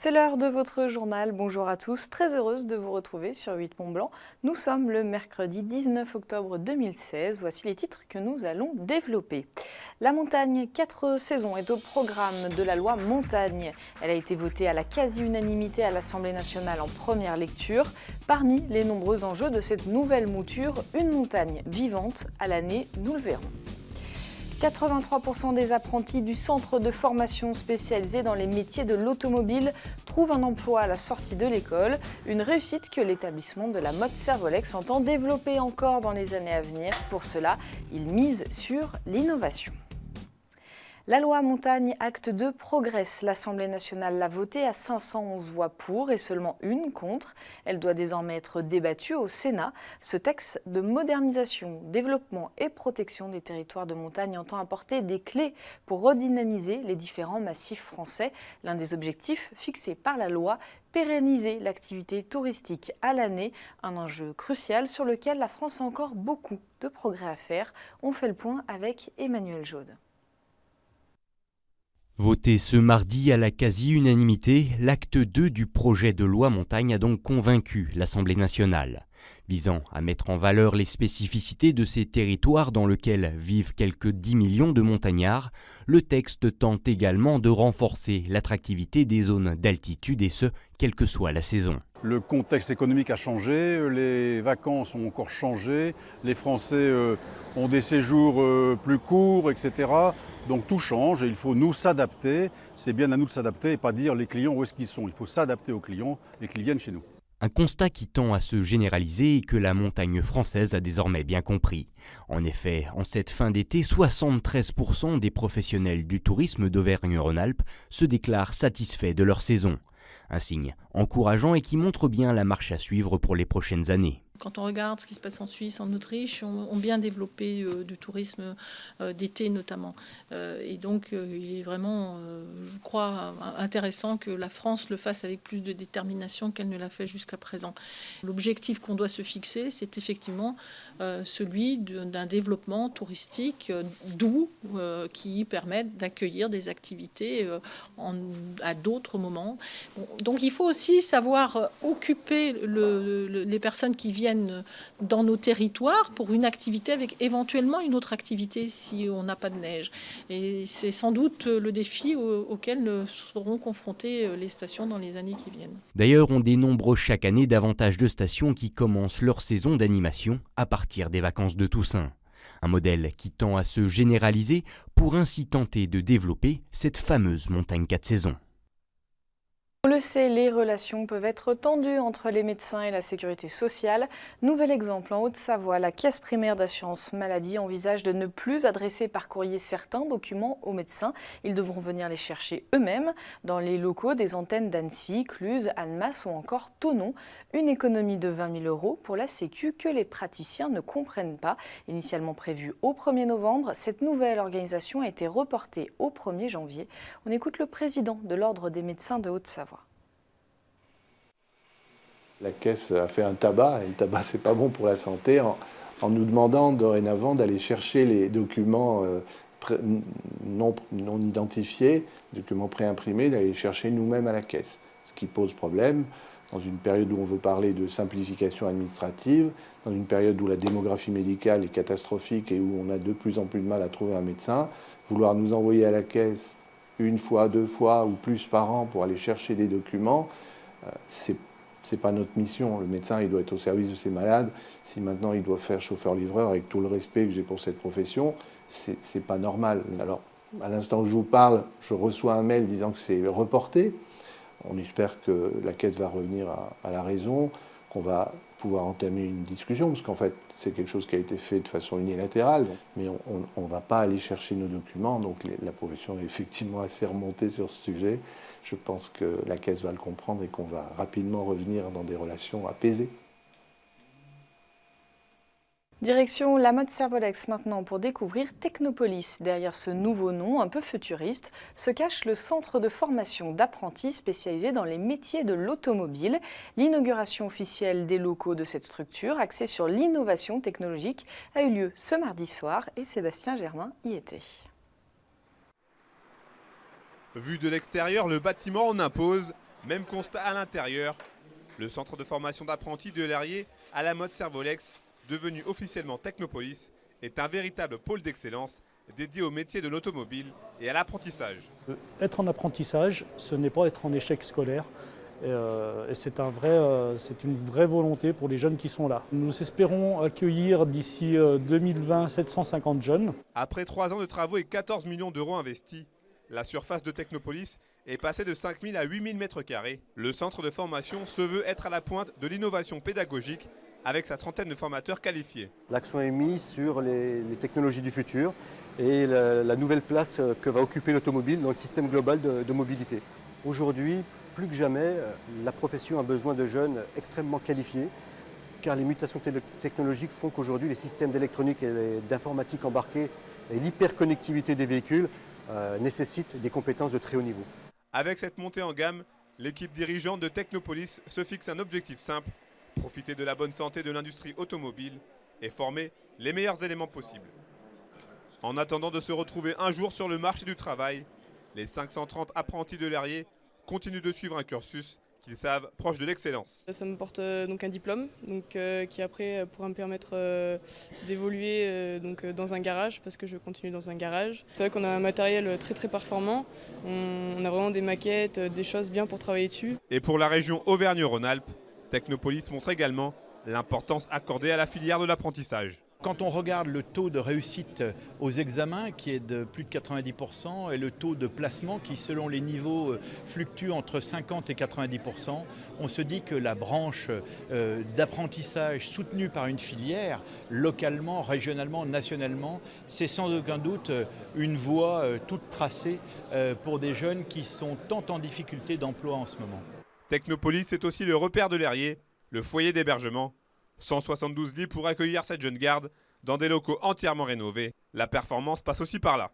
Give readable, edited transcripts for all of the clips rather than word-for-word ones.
C'est l'heure de votre journal. Bonjour à tous, très heureuse de vous retrouver sur 8 Mont-Blanc. Nous sommes le mercredi 19 octobre 2016. Voici les titres que nous allons développer. La montagne 4 saisons est au programme de la loi Montagne. Elle a été votée à la quasi-unanimité à l'Assemblée nationale en première lecture. Parmi les nombreux enjeux de cette nouvelle mouture, une montagne vivante à l'année, nous le verrons. 83% des apprentis du centre de formation spécialisé dans les métiers de l'automobile trouvent un emploi à la sortie de l'école, une réussite que l'établissement de la Motte Servolex entend développer encore dans les années à venir. Pour cela, il mise sur l'innovation. La loi Montagne Acte 2 progresse. L'Assemblée nationale l'a votée à 511 voix pour et seulement une contre. Elle doit désormais être débattue au Sénat. Ce texte de modernisation, développement et protection des territoires de montagne entend apporter des clés pour redynamiser les différents massifs français. L'un des objectifs fixés par la loi, pérenniser l'activité touristique à l'année, un enjeu crucial sur lequel la France a encore beaucoup de progrès à faire. On fait le point avec Emmanuel Jaude. Voté ce mardi à la quasi-unanimité, l'acte 2 du projet de loi Montagne a donc convaincu l'Assemblée nationale. Visant à mettre en valeur les spécificités de ces territoires dans lesquels vivent quelques 10 millions de montagnards, le texte tente également de renforcer l'attractivité des zones d'altitude et ce, quelle que soit la saison. Le contexte économique a changé, les vacances ont encore changé, les Français ont des séjours plus courts, etc. Donc tout change et il faut nous s'adapter. C'est bien à nous de s'adapter et pas dire les clients où est-ce qu'ils sont. Il faut s'adapter aux clients et qu'ils viennent chez nous. Un constat qui tend à se généraliser et que la montagne française a désormais bien compris. En effet, en cette fin d'été, 73% des professionnels du tourisme d'Auvergne-Rhône-Alpes se déclarent satisfaits de leur saison. Un signe encourageant et qui montre bien la marche à suivre pour les prochaines années. Quand on regarde ce qui se passe en Suisse, en Autriche, ont bien développé du tourisme d'été notamment. Et donc il est vraiment, je crois, intéressant que la France le fasse avec plus de détermination qu'elle ne l'a fait jusqu'à présent. L'objectif qu'on doit se fixer, c'est effectivement celui d'un développement touristique doux qui permette d'accueillir des activités à d'autres moments. Donc il faut aussi savoir occuper les personnes qui viennent dans nos territoires pour une activité avec éventuellement une autre activité si on n'a pas de neige. Et c'est sans doute le défi auquel seront confrontées les stations dans les années qui viennent. D'ailleurs, on dénombre chaque année davantage de stations qui commencent leur saison d'animation à partir des vacances de Toussaint. Un modèle qui tend à se généraliser pour ainsi tenter de développer cette fameuse montagne 4 saisons. On le sait, les relations peuvent être tendues entre les médecins et la sécurité sociale. Nouvel exemple, en Haute-Savoie, la caisse primaire d'assurance maladie envisage de ne plus adresser par courrier certains documents aux médecins. Ils devront venir les chercher eux-mêmes dans les locaux des antennes d'Annecy, Cluses, Annemasse ou encore Thonon. Une économie de 20 000 € pour la Sécu que les praticiens ne comprennent pas. Initialement prévue au 1er novembre, cette nouvelle organisation a été reportée au 1er janvier. On écoute le président de l'Ordre des médecins de Haute-Savoie. La caisse a fait un tabac, et le tabac c'est pas bon pour la santé, en nous demandant dorénavant d'aller chercher les documents non identifiés, documents préimprimés, d'aller les chercher nous-mêmes à la caisse. Ce qui pose problème dans une période où on veut parler de simplification administrative, dans une période où la démographie médicale est catastrophique et où on a de plus en plus de mal à trouver un médecin. Vouloir nous envoyer à la caisse une fois, 2 fois ou plus par an pour aller chercher des documents, c'est pas notre mission. Le médecin, il doit être au service de ses malades. Si maintenant il doit faire chauffeur-livreur, avec tout le respect que j'ai pour cette profession, c'est pas normal. Alors, à l'instant où je vous parle, je reçois un mail disant que c'est reporté. On espère que la caisse va revenir à la raison, qu'on va pouvoir entamer une discussion, parce qu'en fait, c'est quelque chose qui a été fait de façon unilatérale, mais on ne va pas aller chercher nos documents, donc la profession est effectivement assez remontée sur ce sujet. Je pense que la caisse va le comprendre et qu'on va rapidement revenir dans des relations apaisées. Direction la Motte Servolex maintenant pour découvrir Technopolis. Derrière ce nouveau nom un peu futuriste se cache le centre de formation d'apprentis spécialisé dans les métiers de l'automobile. L'inauguration officielle des locaux de cette structure axée sur l'innovation technologique a eu lieu ce mardi soir et Sébastien Germain y était. Vu de l'extérieur, le bâtiment en impose. Même constat à l'intérieur. Le centre de formation d'apprentis de Lherrier à la mode Servolex, devenu officiellement Technopolis, est un véritable pôle d'excellence dédié au métier de l'automobile et à l'apprentissage. Être en apprentissage, ce n'est pas être en échec scolaire. Et c'est une vraie volonté pour les jeunes qui sont là. Nous espérons accueillir d'ici 2020 750 jeunes. Après 3 ans de travaux et 14 millions d'euros investis, la surface de Technopolis est passée de 5 000 à 8 000 m². Le centre de formation se veut être à la pointe de l'innovation pédagogique avec sa trentaine de formateurs qualifiés. L'accent est mis sur les technologies du futur et la nouvelle place que va occuper l'automobile dans le système global de mobilité. Aujourd'hui, plus que jamais, la profession a besoin de jeunes extrêmement qualifiés, car les mutations technologiques font qu'aujourd'hui les systèmes d'électronique et d'informatique embarqués et l'hyperconnectivité des véhicules nécessitent des compétences de très haut niveau. Avec cette montée en gamme, l'équipe dirigeante de Technopolis se fixe un objectif simple: profiter de la bonne santé de l'industrie automobile et former les meilleurs éléments possibles. En attendant de se retrouver un jour sur le marché du travail, les 530 apprentis de Lherrier continuent de suivre un cursus qu'ils savent proche de l'excellence. Ça me porte donc un diplôme qui après pourra me permettre d'évoluer dans un garage, parce que je continue dans un garage. C'est vrai qu'on a un matériel très performant, on a vraiment des maquettes, des choses bien pour travailler dessus. Et pour la région Auvergne-Rhône-Alpes, Technopolis montre également l'importance accordée à la filière de l'apprentissage. Quand on regarde le taux de réussite aux examens qui est de plus de 90% et le taux de placement qui selon les niveaux fluctue entre 50 et 90%, on se dit que la branche d'apprentissage soutenue par une filière, localement, régionalement, nationalement, c'est sans aucun doute une voie toute tracée pour des jeunes qui sont tant en difficulté d'emploi en ce moment. Technopolis, c'est aussi le repère de Lherrier, le foyer d'hébergement. 172 lits pour accueillir cette jeune garde dans des locaux entièrement rénovés. La performance passe aussi par là.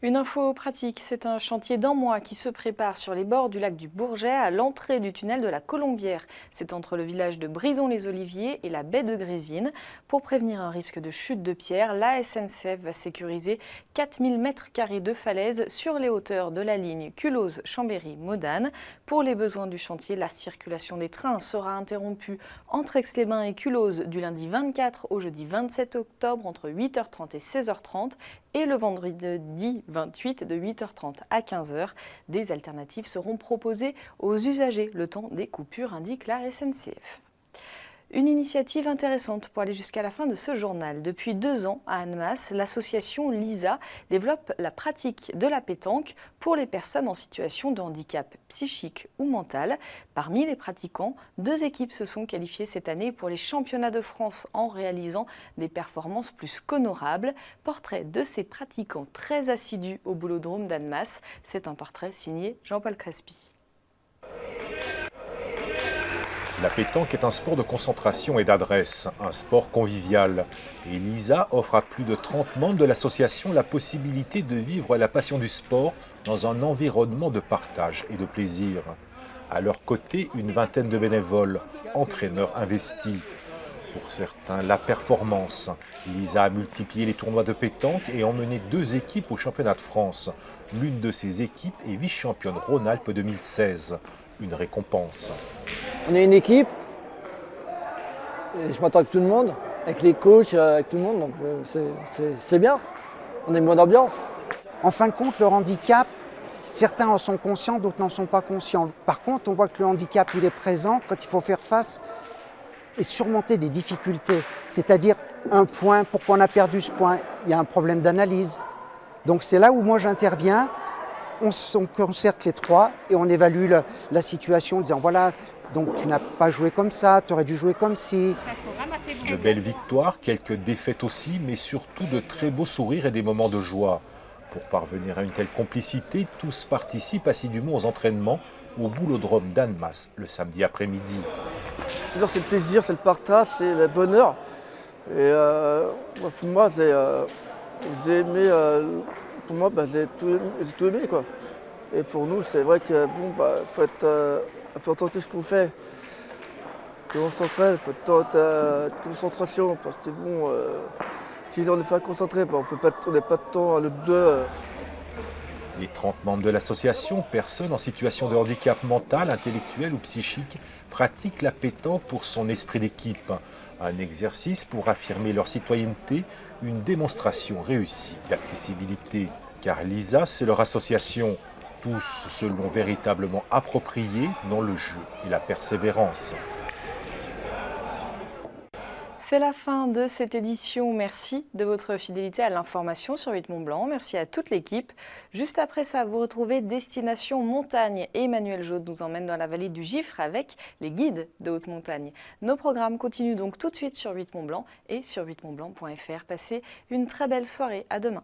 Une info pratique, c'est un chantier d'1 mois qui se prépare sur les bords du lac du Bourget à l'entrée du tunnel de la Colombière. C'est entre le village de Brison-les-Oliviers et la baie de Grésines. Pour prévenir un risque de chute de pierre, la SNCF va sécuriser 4000 m² de falaise sur les hauteurs de la ligne Culose-Chambéry-Modane. Pour les besoins du chantier, la circulation des trains sera interrompue entre Aix-les-Bains et Culose du lundi 24 au jeudi 27 octobre entre 8h30 et 16h30 et le vendredi 28 de 8h30 à 15h. Des alternatives seront proposées aux usagers le temps des coupures, indique la SNCF. Une initiative intéressante pour aller jusqu'à la fin de ce journal. Depuis 2 ans, à Annemasse, l'association LISA développe la pratique de la pétanque pour les personnes en situation de handicap psychique ou mental. Parmi les pratiquants, 2 équipes se sont qualifiées cette année pour les championnats de France en réalisant des performances plus qu'honorables. Portrait de ces pratiquants très assidus au boulodrome d'Annemasse. C'est un portrait signé Jean-Paul Crespi. La pétanque est un sport de concentration et d'adresse, un sport convivial. Et LISA offre à plus de 30 membres de l'association la possibilité de vivre la passion du sport dans un environnement de partage et de plaisir. À leur côté, une vingtaine de bénévoles, entraîneurs investis. Pour certains, la performance. LISA a multiplié les tournois de pétanque et emmené 2 équipes au championnat de France. L'une de ces équipes est vice-championne Rhône-Alpes 2016. Une récompense. On est une équipe, et je m'entends avec tout le monde, avec les coachs, avec tout le monde, donc c'est bien. On a une bonne ambiance. En fin de compte, le handicap, certains en sont conscients, d'autres n'en sont pas conscients. Par contre, on voit que le handicap, il est présent quand il faut faire face et surmonter des difficultés. C'est-à-dire un point, pourquoi on a perdu ce point? Il y a un problème d'analyse. Donc c'est là où moi j'interviens. On concerte les 3 et on évalue la situation en disant voilà, donc tu n'as pas joué comme ça, tu aurais dû jouer comme ci. De belles victoires, quelques défaites aussi, mais surtout de très beaux sourires et des moments de joie. Pour parvenir à une telle complicité, tous participent assidûment aux entraînements au boulodrome d'Annemasse le samedi après-midi. C'est le plaisir, c'est le partage, c'est le bonheur. Et pour moi, j'ai aimé. Pour moi, j'ai tout aimé, quoi. Et pour nous, c'est vrai que faut être tenter ce qu'on fait. Quand on s'entraîne, il faut être concentration, parce que si on n'est pas concentré, on n'a pas de temps à l'autre jeu. Les 30 membres de l'association, personnes en situation de handicap mental, intellectuel ou psychique, pratiquent la pétanque pour son esprit d'équipe. Un exercice pour affirmer leur citoyenneté, une démonstration réussie d'accessibilité. Car l'ISA, c'est leur association. Tous se l'ont véritablement approprié dans le jeu et la persévérance. C'est la fin de cette édition. Merci de votre fidélité à l'information sur 8 Mont Blanc. Merci à toute l'équipe. Juste après ça, vous retrouvez Destination Montagne. Emmanuel Jaude nous emmène dans la vallée du Gifre avec les guides de haute montagne. Nos programmes continuent donc tout de suite sur 8 Mont Blanc et sur 8montblanc.fr. Passez une très belle soirée. À demain.